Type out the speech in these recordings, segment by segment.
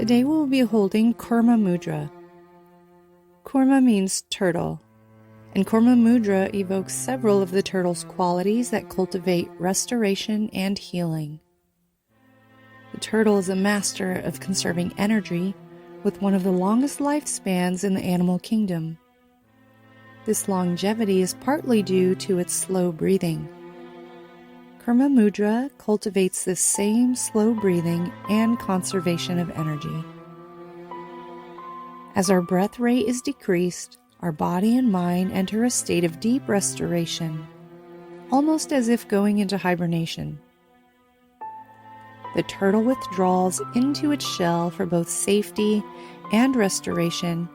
Today we'll be holding Kurma Mudra. Kurma means turtle, and Kurma Mudra evokes several of the turtle's qualities that cultivate restoration and healing. The turtle is a master of conserving energy with one of the longest lifespans in the animal kingdom. This longevity is partly due to its slow breathing. Kurma Mudra cultivates this same slow breathing and conservation of energy. As our breath rate is decreased, our body and mind enter a state of deep restoration, almost as if going into hibernation. The turtle withdraws into its shell for both safety and restoration,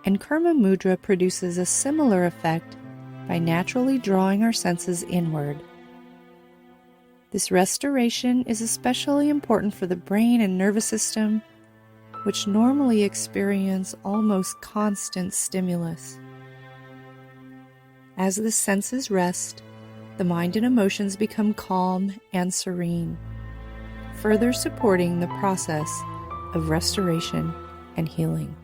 and Kurma Mudra produces a similar effect by naturally drawing our senses inward. This restoration is especially important for the brain and nervous system, which normally experience almost constant stimulus. As the senses rest, the mind and emotions become calm and serene, further supporting the process of restoration and healing.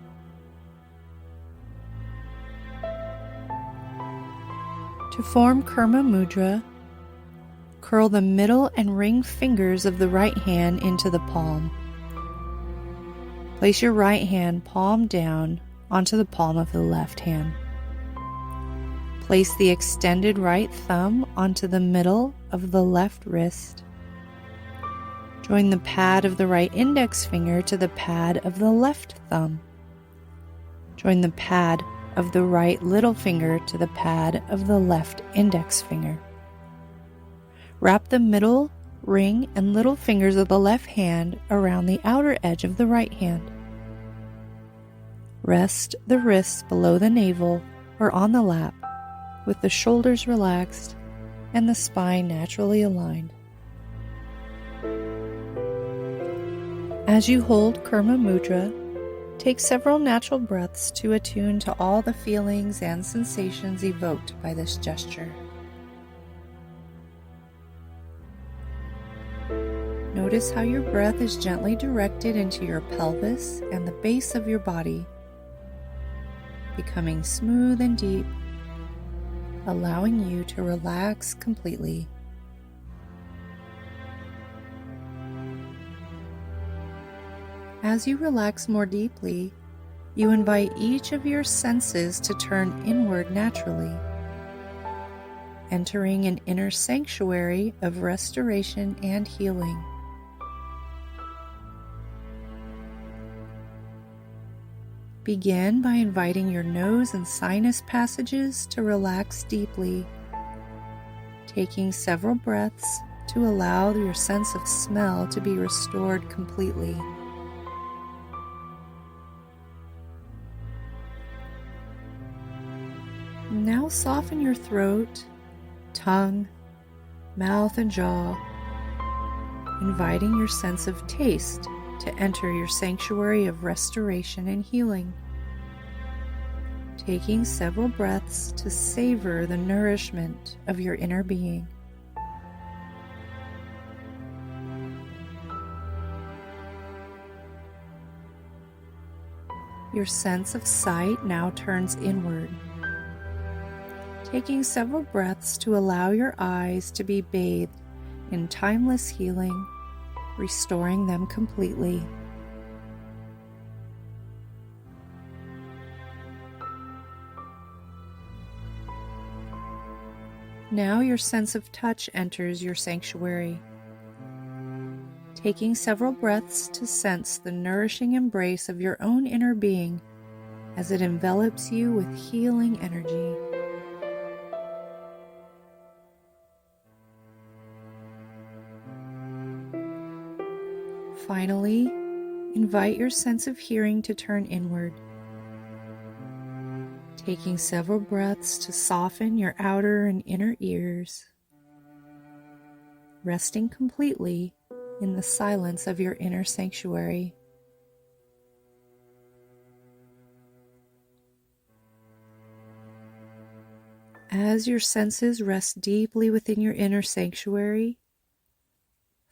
To form Kurma Mudra, curl the middle and ring fingers of the right hand into the palm. Place your right hand palm down onto the palm of the left hand. Place the extended right thumb onto the middle of the left wrist. Join the pad of the right index finger to the pad of the left thumb. Join the pad of the right little finger to the pad of the left index finger. Wrap the middle, ring, and little fingers of the left hand around the outer edge of the right hand. Rest the wrists below the navel or on the lap, with the shoulders relaxed and the spine naturally aligned. As you hold Kurma Mudra, take several natural breaths to attune to all the feelings and sensations evoked by this gesture. Notice how your breath is gently directed into your pelvis and the base of your body, becoming smooth and deep, allowing you to relax completely. As you relax more deeply, you invite each of your senses to turn inward naturally, entering an inner sanctuary of restoration and healing. Begin by inviting your nose and sinus passages to relax deeply, taking several breaths to allow your sense of smell to be restored completely. Now soften your throat, tongue, mouth, and jaw, inviting your sense of taste to enter your sanctuary of restoration and healing. Taking several breaths to savor the nourishment of your inner being. Your sense of sight now turns inward. Taking several breaths to allow your eyes to be bathed in timeless healing, restoring them completely. Now your sense of touch enters your sanctuary. Taking several breaths to sense the nourishing embrace of your own inner being as it envelops you with healing energy. Finally, invite your sense of hearing to turn inward, taking several breaths to soften your outer and inner ears, resting completely in the silence of your inner sanctuary. As your senses rest deeply within your inner sanctuary,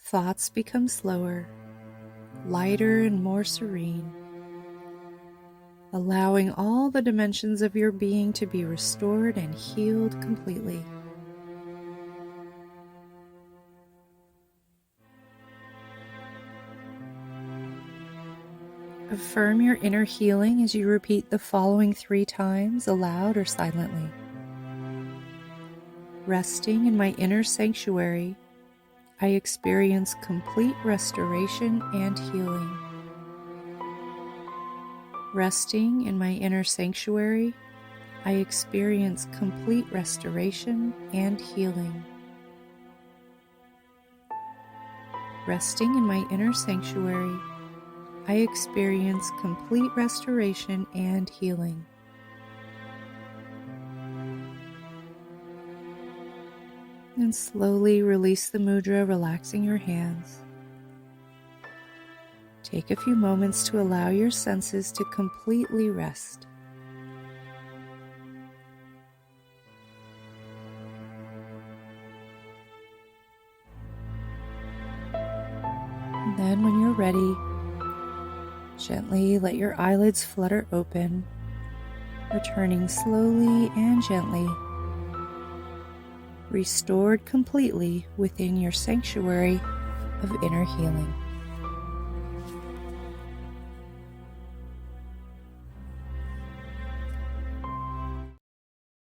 thoughts become slower, lighter and more serene, allowing all the dimensions of your being to be restored and healed completely. Affirm your inner healing as you repeat the following 3 times, aloud or silently. Resting in my inner sanctuary, I experience complete restoration and healing. Resting in my inner sanctuary, I experience complete restoration and healing. Resting in my inner sanctuary, I experience complete restoration and healing. And slowly release the mudra, relaxing your hands. Take a few moments to allow your senses to completely rest. And then when you're ready, gently let your eyelids flutter open, returning slowly and gently, restored completely within your sanctuary of inner healing.